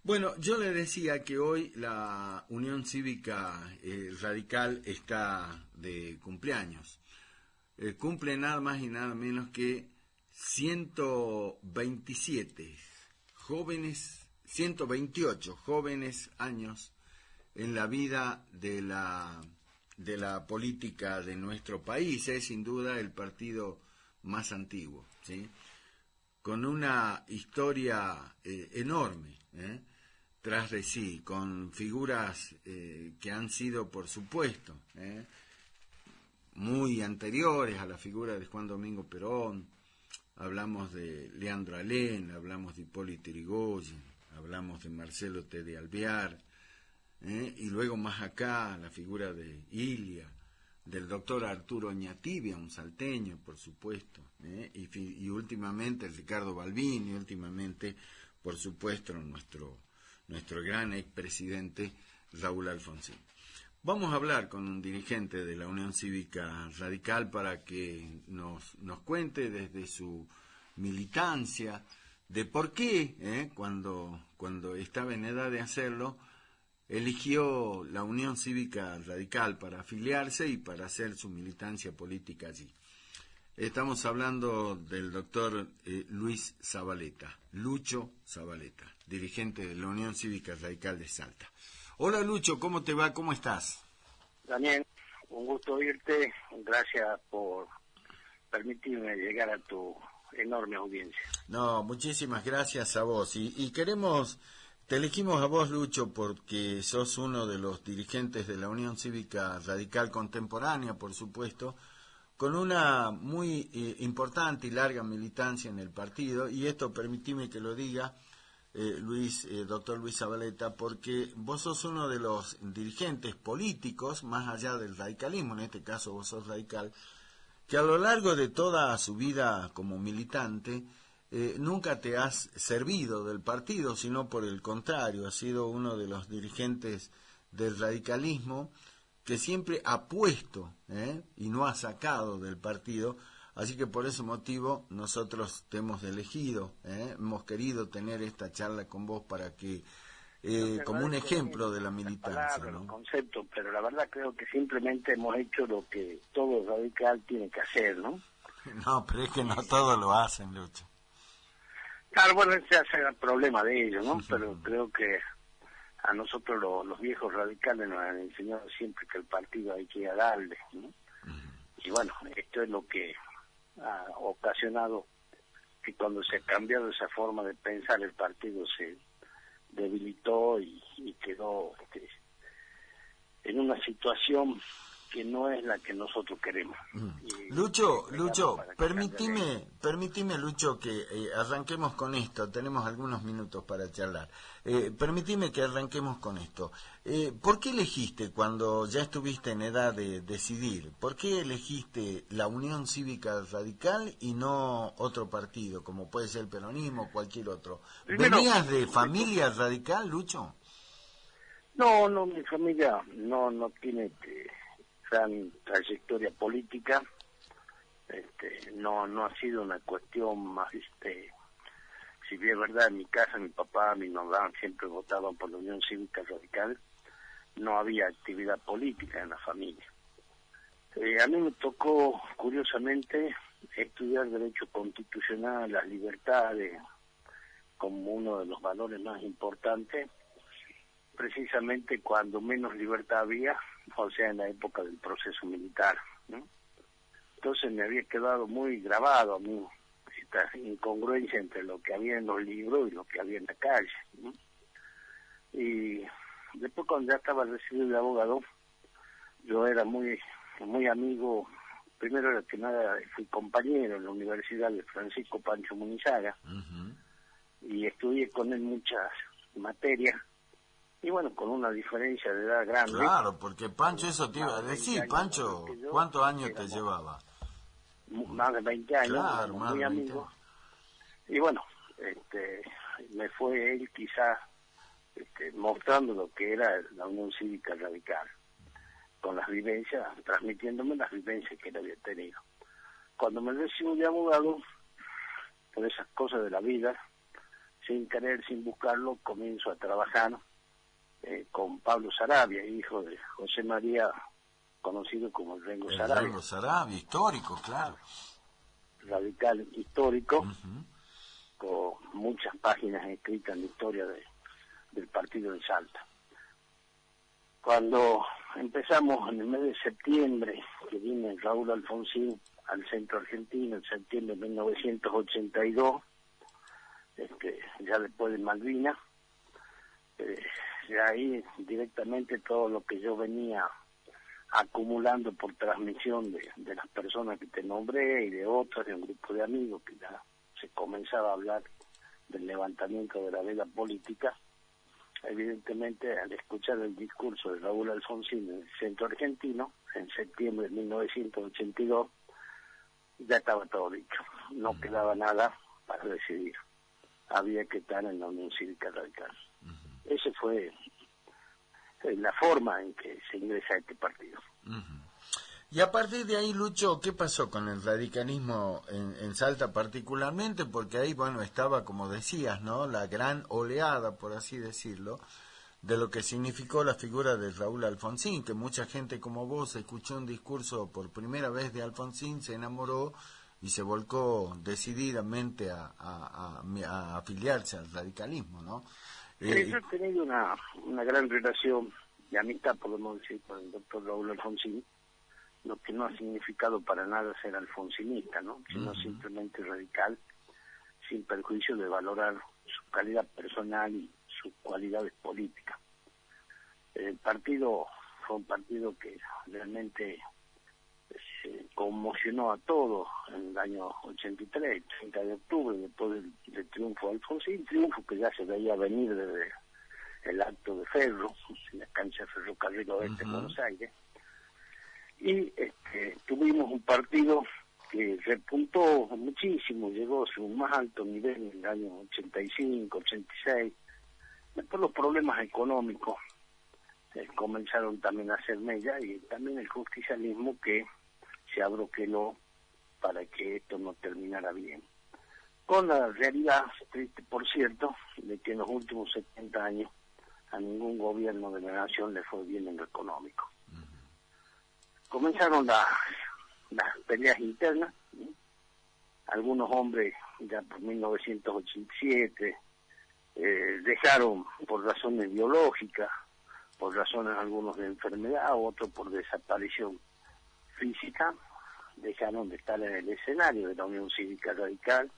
Bueno, yo le decía que hoy la Unión Cívica Radical está de cumpleaños. Cumple nada más y nada menos que 127 jóvenes, 128 jóvenes años en la vida de la política de nuestro país. Es sin duda el partido más antiguo, ¿sí? Con una historia enorme, tras de sí, con figuras que han sido, por supuesto, muy anteriores a la figura de Juan Domingo Perón. Hablamos de Leandro Alem, hablamos de Hipólito Yrigoyen, hablamos de Marcelo T. de Alvear, y luego más acá la figura de Ilia, del doctor Arturo Oñatibia, un salteño, por supuesto, y últimamente el Ricardo Balbín, y últimamente, por supuesto, nuestro gran expresidente Raúl Alfonsín. Vamos a hablar con un dirigente de la Unión Cívica Radical para que nos cuente desde su militancia de por qué, cuando estaba en edad de hacerlo, eligió la Unión Cívica Radical para afiliarse y para hacer su militancia política allí. Estamos hablando del doctor Luis Zabaleta, Lucho Zabaleta, dirigente de la Unión Cívica Radical de Salta. Hola Lucho, ¿cómo te va? ¿Cómo estás? Daniel, un gusto oírte. Gracias por permitirme llegar a tu enorme audiencia. No, muchísimas gracias a vos. Y te elegimos a vos, Lucho, porque sos uno de los dirigentes de la Unión Cívica Radical Contemporánea, por supuesto, con una muy importante y larga militancia en el partido, y esto permitime que lo diga, doctor Luis Zabaleta, porque vos sos uno de los dirigentes políticos, más allá del radicalismo, en este caso vos sos radical, que a lo largo de toda su vida como militante nunca te has servido del partido, sino por el contrario, has sido uno de los dirigentes del radicalismo que siempre ha puesto y no ha sacado del partido. Así que por ese motivo nosotros te hemos elegido, hemos querido tener esta charla con vos para que, como un ejemplo de la militancia, palabras, ¿no? Los conceptos, pero la verdad creo que simplemente hemos hecho lo que todo radical tiene que hacer, ¿no? No, pero es que no todos lo hacen, Lucho. Claro, bueno, ese es el problema de ellos, ¿no? Pero creo que a nosotros los viejos radicales nos han enseñado siempre que el partido hay que darle, ¿no? Y bueno, esto es lo que ha ocasionado que cuando se ha cambiado esa forma de pensar el partido se debilitó y quedó en una situación que no es la que nosotros queremos. Lucho, permitime, Lucho, que arranquemos con esto. Tenemos algunos minutos para charlar. Permitime que arranquemos con esto. ¿Por qué elegiste, cuando ya estuviste en edad de decidir, por qué elegiste la Unión Cívica Radical y no otro partido, como puede ser el peronismo o cualquier otro? ¿Venías de familia radical, Lucho? No, mi familia no tiene gran trayectoria política. No ha sido una cuestión más, si bien es verdad, en mi casa mi papá, mi mamá siempre votaban por la Unión Cívica Radical, no había actividad política en la familia. A mí me tocó, curiosamente, estudiar Derecho Constitucional, las libertades, como uno de los valores más importantes, precisamente cuando menos libertad había, o sea, en la época del proceso militar, ¿no? Entonces me había quedado muy grabado a mí esta incongruencia entre lo que había en los libros y lo que había en la calle, ¿no? Y después, cuando ya estaba recibido de abogado, yo era muy amigo, primero era que nada fui compañero en la Universidad de Francisco Pancho Munizaga, y estudié con él muchas materias, y bueno, con una diferencia de edad grande. Claro, porque Pancho, eso te iba a decir, Pancho, ¿cuántos años te llevaba? Más de 20 años, claro, más muy amigos. Y bueno, me fue él quizás mostrando lo que era la Unión Cívica Radical, con las vivencias, transmitiéndome las vivencias que él había tenido. Cuando me recibo de abogado, por esas cosas de la vida, sin querer, sin buscarlo, comienzo a trabajar con Pablo Saravia, hijo de José María, conocido como el Rengo Saravia. El Rengo Saravia, histórico, claro. Radical histórico, con muchas páginas escritas en la historia del partido en Salta. Cuando empezamos en el mes de septiembre, que vino Raúl Alfonsín al centro argentino, en septiembre de 1982, ya después de Malvinas, ya ahí directamente todo lo que yo venía acumulando por transmisión de las personas que te nombré y de otras, de un grupo de amigos que ya se comenzaba a hablar del levantamiento de la vela política. Evidentemente, al escuchar el discurso de Raúl Alfonsín en el centro argentino, en septiembre de 1982, ya estaba todo dicho. No quedaba nada para decidir. Había que estar en la Unión Cívica Radical. Esa fue la forma en que se ingresa a este partido. Y a partir de ahí, Lucho, ¿qué pasó con el radicalismo en Salta particularmente? Porque ahí, bueno, estaba, como decías, ¿no?, la gran oleada, por así decirlo, de lo que significó la figura de Raúl Alfonsín, que mucha gente como vos escuchó un discurso por primera vez de Alfonsín, se enamoró y se volcó decididamente a afiliarse al radicalismo, ¿no? Sí, yo he tenido una gran relación de amistad, podemos decir, con el doctor Raúl Alfonsín, lo que no ha significado para nada ser alfonsinista, ¿no?, sino simplemente radical, sin perjuicio de valorar su calidad personal y sus cualidades políticas. El partido fue un partido que realmente se conmocionó a todos en el año 83, 30 de octubre, después del triunfo de Alfonsín, triunfo que ya se veía venir desde el acto de Ferro, en la cancha de Ferrocarril Oeste de Buenos Aires. Y tuvimos un partido que repuntó muchísimo, llegó a su más alto nivel en el año 85, 86. Después los problemas económicos comenzaron también a hacer mella, y también el justicialismo que se abroqueló para que esto no terminara bien. Con la realidad, triste por cierto, de que en los últimos 70 años a ningún gobierno de la nación le fue bien en lo económico. Comenzaron las peleas internas, ¿sí? Algunos hombres ya por 1987 dejaron por razones biológicas, por razones algunos de enfermedad, otros por desaparición física, dejaron de estar en el escenario de la Unión Cívica Radical,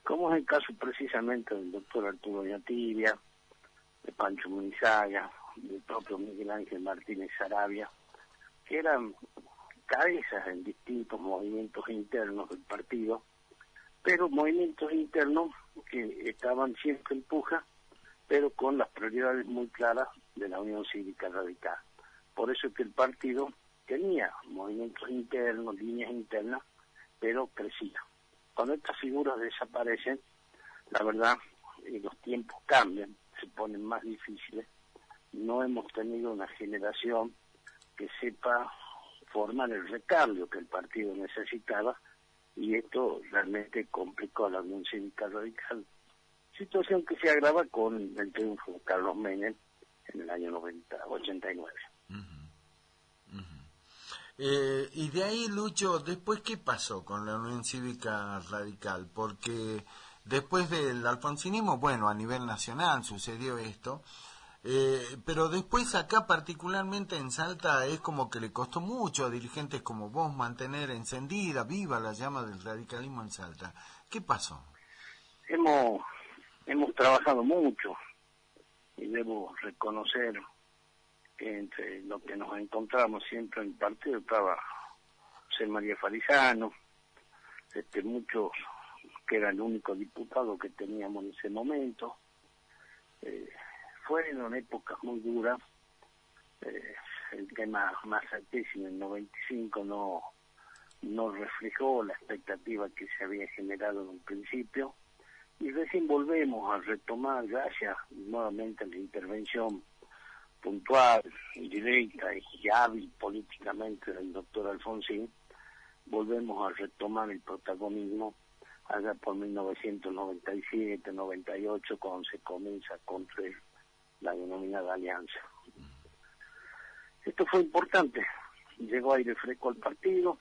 como es el caso precisamente del doctor Arturo Ñatibia, de Pancho Munizaga, del propio Miguel Ángel Martínez Saravia, que eran cabezas en distintos movimientos internos del partido, pero movimientos internos que estaban siempre en puja, pero con las prioridades muy claras de la Unión Cívica Radical. Por eso es que el partido tenía movimientos internos, líneas internas, pero crecía. Cuando estas figuras desaparecen, la verdad, los tiempos cambian, se ponen más difíciles. No hemos tenido una generación que sepa formar el recambio que el partido necesitaba, y esto realmente complicó a la Unión Cívica Radical. Situación que se agrava con el triunfo de Carlos Menem en el año 89. Y de ahí, Lucho, ¿después qué pasó con la Unión Cívica Radical? Porque después del alfonsinismo, bueno, a nivel nacional sucedió esto, pero después acá particularmente en Salta es como que le costó mucho a dirigentes como vos mantener encendida, viva la llama del radicalismo en Salta. ¿Qué pasó? Hemos trabajado mucho, y debo reconocer que entre lo que nos encontramos siempre en el partido estaba José María Farizano, muchos que era el único diputado que teníamos en ese momento. Fueron épocas muy duras. El tema más altísimo en el 95 no reflejó la expectativa que se había generado en un principio, y recién volvemos a retomar, gracias nuevamente a la intervención puntual, directa y hábil políticamente del doctor Alfonsín, volvemos a retomar el protagonismo allá por 1997, 98, cuando se comienza a construir la denominada alianza. Esto fue importante, llegó aire fresco al partido,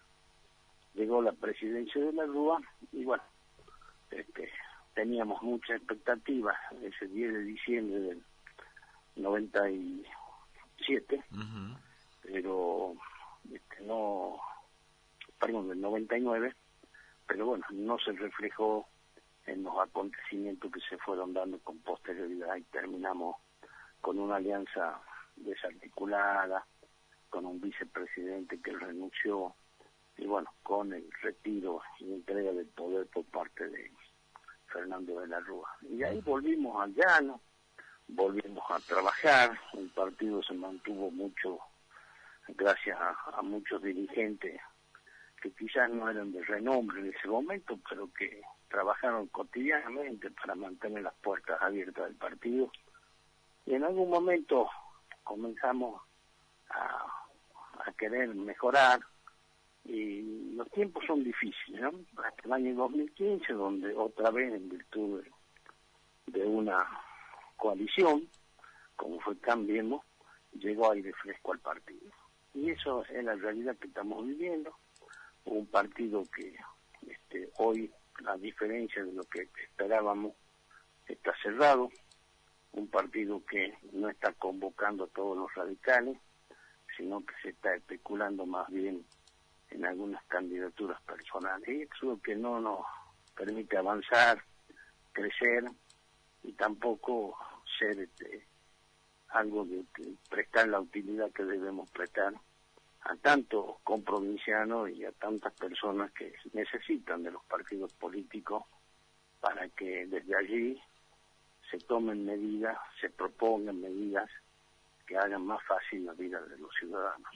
llegó la presidencia de la Rúa, y bueno, teníamos muchas expectativas ese 10 de diciembre del 97, pero del 99, pero bueno, no se reflejó en los acontecimientos que se fueron dando con posterioridad, y terminamos con una alianza desarticulada, con un vicepresidente que renunció, y bueno, con el retiro y entrega del poder por parte de Fernando de la Rúa. Y ahí volvimos al llano, volvimos a trabajar, el partido se mantuvo mucho gracias a muchos dirigentes que quizás no eran de renombre en ese momento, pero que trabajaron cotidianamente para mantener las puertas abiertas del partido. Y en algún momento comenzamos a querer mejorar, y los tiempos son difíciles, ¿no? Hasta el año 2015, donde otra vez, en virtud de una coalición, como fue Cambiemos, llegó aire fresco al partido. Y eso es la realidad que estamos viviendo. Un partido que hoy, a diferencia de lo que esperábamos, está cerrado, un partido que no está convocando a todos los radicales, sino que se está especulando más bien en algunas candidaturas personales. Y eso es lo que no nos permite avanzar, crecer, y tampoco ser algo de prestar la utilidad que debemos prestar a tantos comprovincianos y a tantas personas que necesitan de los partidos políticos para que desde allí se tomen medidas, se propongan medidas que hagan más fácil la vida de los ciudadanos.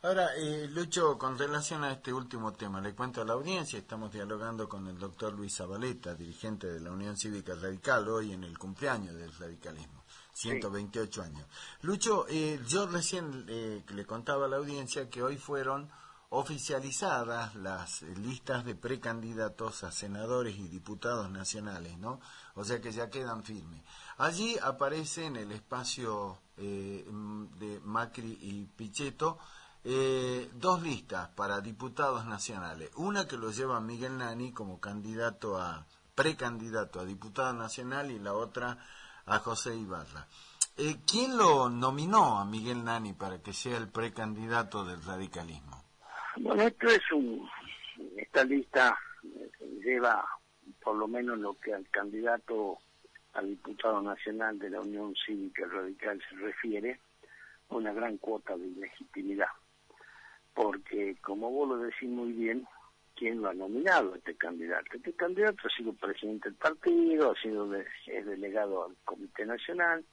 Ahora, Lucho, con relación a este último tema, le cuento a la audiencia, estamos dialogando con el doctor Luis Zabaleta, dirigente de la Unión Cívica Radical, hoy en el cumpleaños del radicalismo, 128 años. Lucho, yo recién le contaba a la audiencia que hoy fueron oficializadas las listas de precandidatos a senadores y diputados nacionales, ¿no? O sea que ya quedan firmes. Allí aparece en el espacio de Macri y Pichetto dos listas para diputados nacionales. Una que lo lleva Miguel Nani como precandidato a diputado nacional, y la otra a José Ibarra. ¿Quién lo nominó a Miguel Nani para que sea el precandidato del radicalismo? Bueno, esta lista lleva, por lo menos lo que al candidato a diputado nacional de la Unión Cívica Radical se refiere, una gran cuota de ilegitimidad. Porque, como vos lo decís muy bien, ¿quién lo ha nominado a este candidato? Este candidato ha sido presidente del partido, es delegado al Comité Nacional,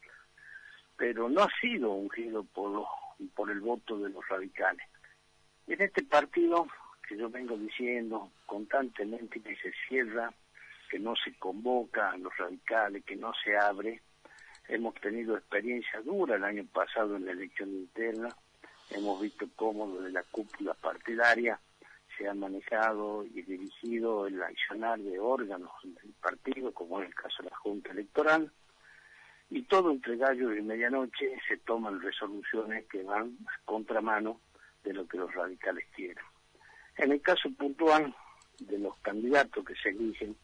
pero no ha sido ungido por el voto de los radicales. En este partido, que yo vengo diciendo constantemente, que se cierra, que no se convoca a los radicales, que no se abre, hemos tenido experiencia dura el año pasado en la elección interna. Hemos visto cómo desde la cúpula partidaria se ha manejado y dirigido el accionar de órganos del partido, como es el caso de la Junta Electoral, y todo entre gallo y medianoche se toman resoluciones que van a contramano de lo que los radicales quieren. En el caso puntual de los candidatos que se eligen,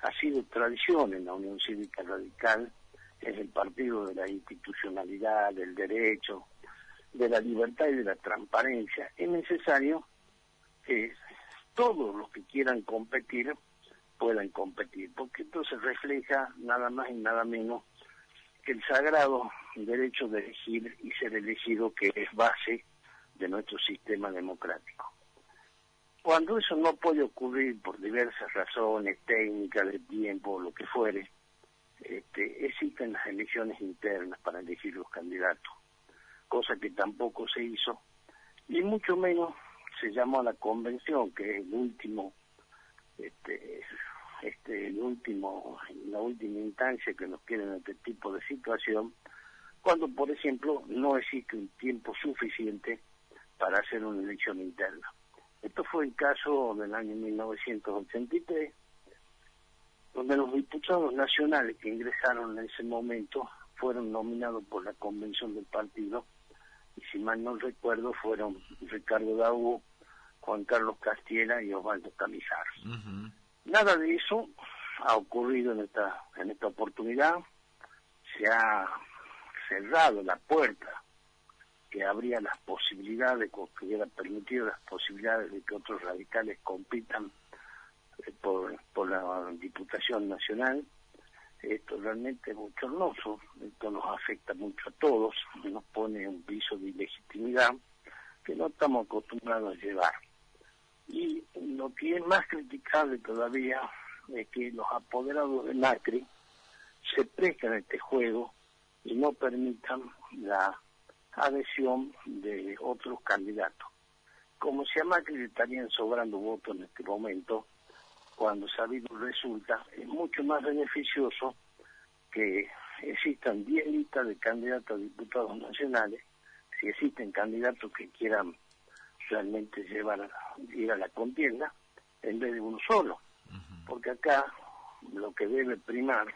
ha sido tradición en la Unión Cívica Radical, es el partido de la institucionalidad, del derecho, de la libertad y de la transparencia. Es necesario que todos los que quieran competir puedan competir, porque entonces refleja nada más y nada menos que el sagrado derecho de elegir y ser elegido, que es base de nuestro sistema democrático. Cuando eso no puede ocurrir por diversas razones técnicas, de tiempo, lo que fuere, existen las elecciones internas para elegir los candidatos, cosa que tampoco se hizo, y mucho menos se llamó a la convención, que es la última instancia que nos quiere en este tipo de situación, cuando, por ejemplo, no existe un tiempo suficiente para hacer una elección interna. Esto fue el caso del año 1983, donde los diputados nacionales que ingresaron en ese momento fueron nominados por la convención del partido, y si mal no recuerdo fueron Ricardo Daúo, Juan Carlos Castiela y Osvaldo Camijar. Uh-huh. Nada de eso ha ocurrido en esta oportunidad. Se ha cerrado la puerta que abría las posibilidades, que hubiera permitido las posibilidades de que otros radicales compitan por la Diputación Nacional. Esto realmente es bochornoso, esto nos afecta mucho a todos, nos pone un piso de ilegitimidad que no estamos acostumbrados a llevar. Y lo que es más criticable todavía es que los apoderados de Macri se prestan a este juego y no permitan la adhesión de otros candidatos. Como si a Macri le estarían sobrando votos en este momento, cuando sabido resulta, es mucho más beneficioso que existan 10 listas de candidatos a diputados nacionales, si existen candidatos que quieran realmente ir a la contienda, en vez de uno solo. Uh-huh. Porque acá lo que debe primar,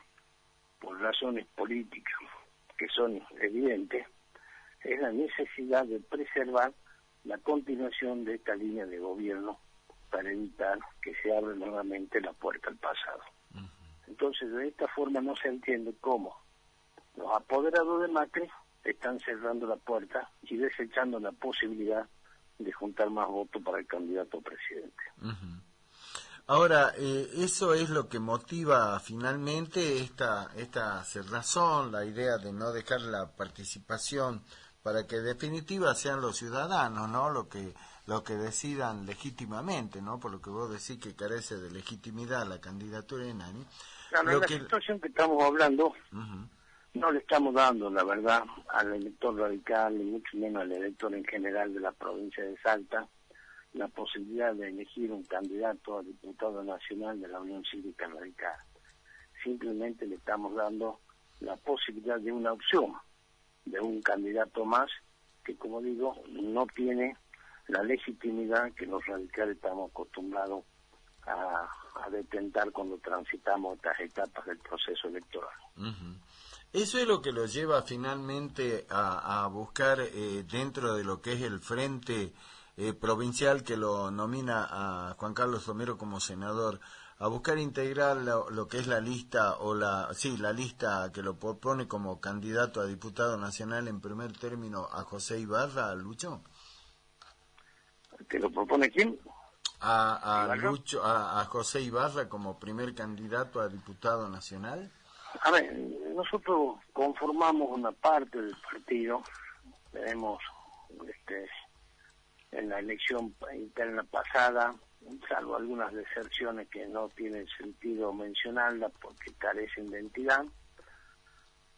por razones políticas que son evidentes, es la necesidad de preservar la continuación de esta línea de gobierno para evitar que se abra nuevamente la puerta al pasado. Uh-huh. Entonces, de esta forma no se entiende cómo los apoderados de Macri están cerrando la puerta y desechando la posibilidad de juntar más votos para el candidato a presidente. Uh-huh. Ahora, eso es lo que motiva finalmente esta cerrazón, la idea de no dejar la participación para que en definitiva sean los ciudadanos, ¿no? Lo que decidan legítimamente, ¿no? Por lo que vos decís que carece de legitimidad la candidatura de Nani. Claro, en la situación que estamos hablando, uh-huh, no le estamos dando, la verdad, al elector radical, ni mucho menos al elector en general de la provincia de Salta, la posibilidad de elegir un candidato a diputado nacional de la Unión Cívica Radical. Simplemente le estamos dando la posibilidad de una opción, de un candidato más que, como digo, no tiene la legitimidad que los radicales estamos acostumbrados a detentar cuando transitamos estas etapas del proceso electoral. uh-huh. Eso es lo que lo lleva finalmente a buscar dentro de lo que es el frente provincial que lo nomina a Juan Carlos Romero como senador, a buscar integrar lo que es la lista la lista que lo propone como candidato a diputado nacional en primer término a José Ibarra, Lucho. ¿Que lo propone quién? A Lucho, a José Ibarra como primer candidato a diputado nacional. A ver, nosotros conformamos una parte del partido, tenemos en la elección interna pasada, salvo algunas deserciones que no tienen sentido mencionarlas porque carecen de entidad,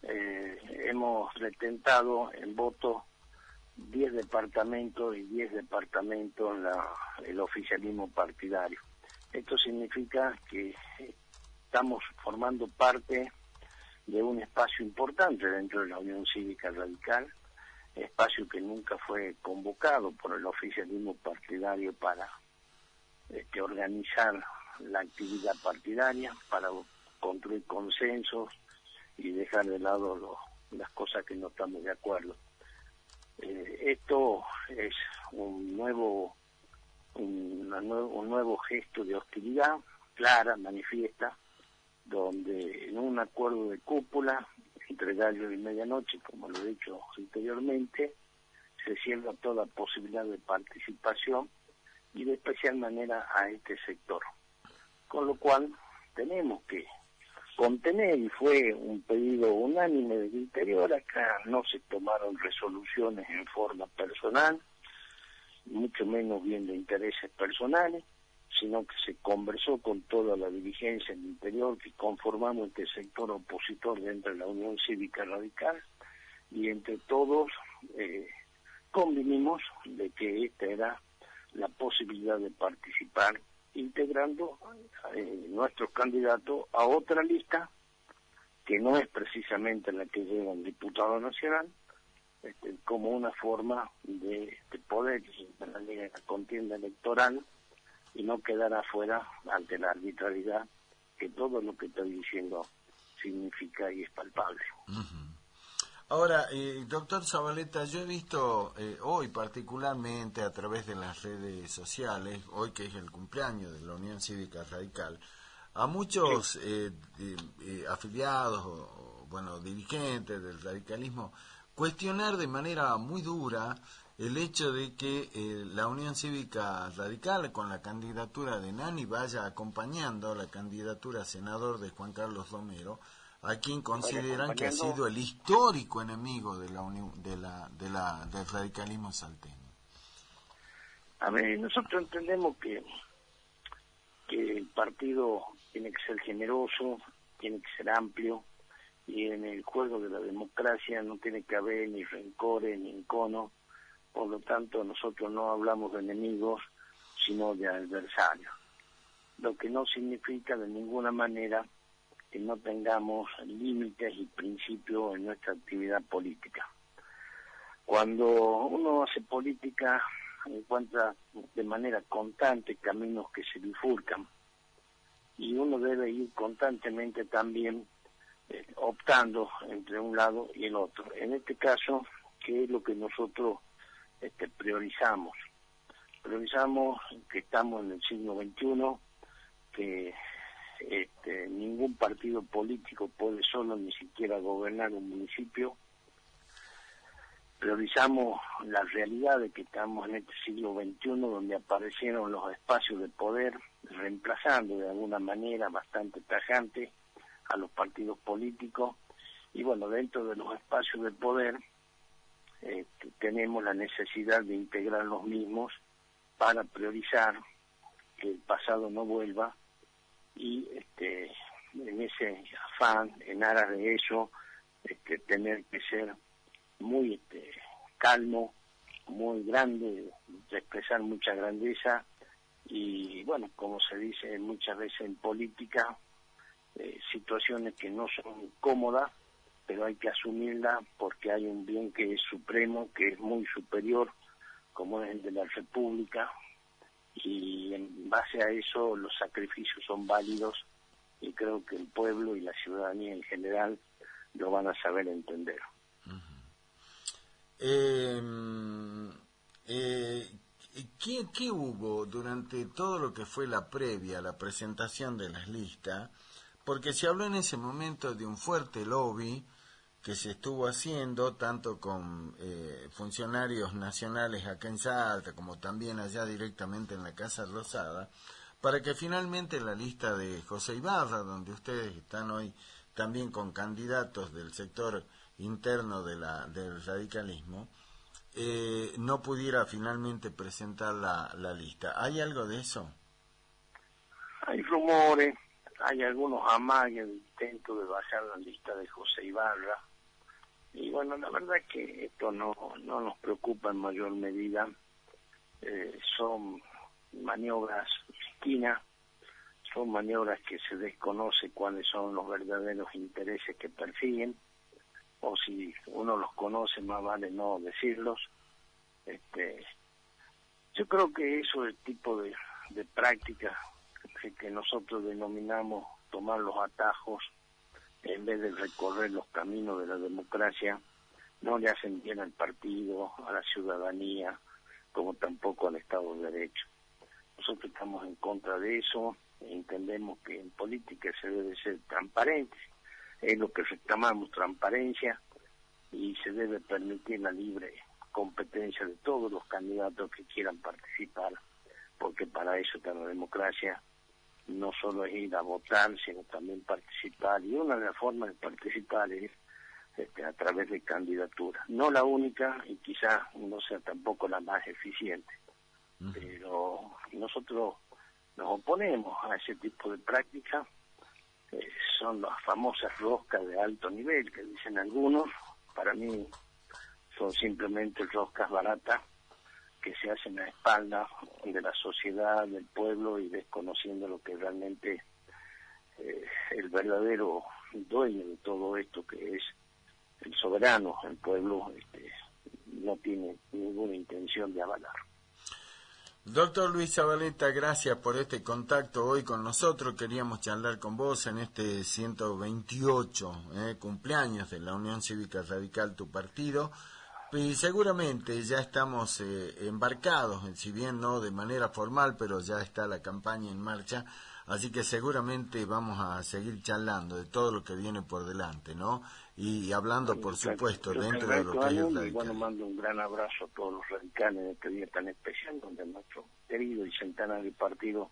hemos retentado en voto 10 departamentos y 10 departamentos en el oficialismo partidario. Esto significa que estamos formando parte de un espacio importante dentro de la Unión Cívica Radical, espacio que nunca fue convocado por el oficialismo partidario para organizar la actividad partidaria, para construir consensos y dejar de lado las cosas que no estamos de acuerdo. Esto es un nuevo gesto de hostilidad clara, manifiesta, donde en un acuerdo de cúpula entre gallo y medianoche, como lo he dicho anteriormente, se cierra toda posibilidad de participación y de especial manera a este sector. Con lo cual tenemos que contener, y fue un pedido unánime del interior, acá no se tomaron resoluciones en forma personal, mucho menos viendo intereses personales, sino que se conversó con toda la dirigencia del interior que conformamos este sector opositor dentro de la Unión Cívica Radical, y entre todos convinimos de que esta era la posibilidad de participar integrando nuestros candidatos a otra lista que no es precisamente la que lleva un diputado nacional, como una forma de poder en la contienda electoral y no quedar afuera ante la arbitrariedad que todo lo que estoy diciendo significa y es palpable. Ahora, doctor Zabaleta, yo he visto hoy particularmente a través de las redes sociales, hoy que es el cumpleaños de la Unión Cívica Radical, a muchos afiliados o dirigentes del radicalismo cuestionar de manera muy dura el hecho de que la Unión Cívica Radical, con la candidatura de Nani, vaya acompañando la candidatura a senador de Juan Carlos Romero, a quien consideran que ha sido el histórico enemigo de la del radicalismo salteño. A ver, nosotros entendemos que el partido tiene que ser generoso, tiene que ser amplio, y en el juego de la democracia no tiene que haber ni rencores ni encono. Por lo tanto, nosotros no hablamos de enemigos, sino de adversarios, lo que no significa de ninguna manera que no tengamos límites y principios en nuestra actividad política. Cuando uno hace política, encuentra de manera constante caminos que se bifurcan, y uno debe ir constantemente también optando entre un lado y el otro. En este caso, ¿qué es lo que nosotros priorizamos? Priorizamos que estamos en el siglo XXI, que ningún partido político puede solo ni siquiera gobernar un municipio. Priorizamos la realidad de que estamos en este siglo XXI, donde aparecieron los espacios de poder, reemplazando de alguna manera bastante tajante a los partidos políticos. Y bueno, dentro de los espacios de poder tenemos la necesidad de integrar los mismos para priorizar que el pasado no vuelva, y en ese afán, en aras de eso, tener que ser muy calmo, muy grande, de expresar mucha grandeza, y bueno, como se dice muchas veces en política, situaciones que no son cómodas, pero hay que asumirlas porque hay un bien que es supremo, que es muy superior, como es el de la República, y en base a eso los sacrificios son válidos, y creo que el pueblo y la ciudadanía en general lo van a saber entender. ¿Qué hubo durante todo lo que fue la previa, la presentación de las listas? Porque se habló en ese momento de un fuerte lobby que se estuvo haciendo tanto con funcionarios nacionales acá en Salta como también allá directamente en la Casa Rosada, para que finalmente la lista de José Ibarra, donde ustedes están hoy también con candidatos del sector interno del radicalismo, no pudiera finalmente presentar la lista. ¿Hay algo de eso? Hay rumores, hay algunos amagues de intento de bajar la lista de José Ibarra, y bueno, la verdad es que esto no nos preocupa en mayor medida. Son maniobras mezquinas, son maniobras que se desconoce cuáles son los verdaderos intereses que persiguen, o si uno los conoce más vale no decirlos. Yo creo que eso es el tipo de práctica que nosotros denominamos tomar los atajos en vez de recorrer los caminos de la democracia, no le hacen bien al partido, a la ciudadanía, como tampoco al Estado de Derecho. Nosotros estamos en contra de eso, entendemos que en política se debe ser transparente, es lo que reclamamos, transparencia, y se debe permitir la libre competencia de todos los candidatos que quieran participar, porque para eso está la democracia. No solo es ir a votar, sino también participar, y una de las formas de participar es a través de candidaturas. No la única, y quizás no sea tampoco la más eficiente, pero nosotros nos oponemos a ese tipo de prácticas. Son las famosas roscas de alto nivel, que dicen algunos. Para mí son simplemente roscas baratas que se hacen a espaldas de la sociedad, del pueblo, y desconociendo lo que realmente el verdadero dueño de todo esto, que es el soberano, el pueblo, no tiene ninguna intención de avalar. Doctor Luis Zabaleta, gracias por este contacto hoy con nosotros. Queríamos charlar con vos en este 128 cumpleaños de la Unión Cívica Radical, tu partido. Y seguramente ya estamos embarcados, si bien no de manera formal, pero ya está la campaña en marcha. Así que seguramente vamos a seguir charlando de todo lo que viene por delante, ¿no? Y hablando, por supuesto, dentro de lo que es el radical. Bueno, mando un gran abrazo a todos los radicales en este día tan especial, donde nuestro querido y centenario partido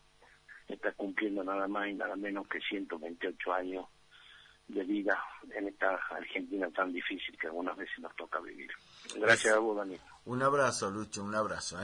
está cumpliendo nada más y nada menos que 128 años de vida en esta Argentina tan difícil que algunas veces nos toca vivir. Gracias a vos, Daniel. Un abrazo, Lucho, un abrazo.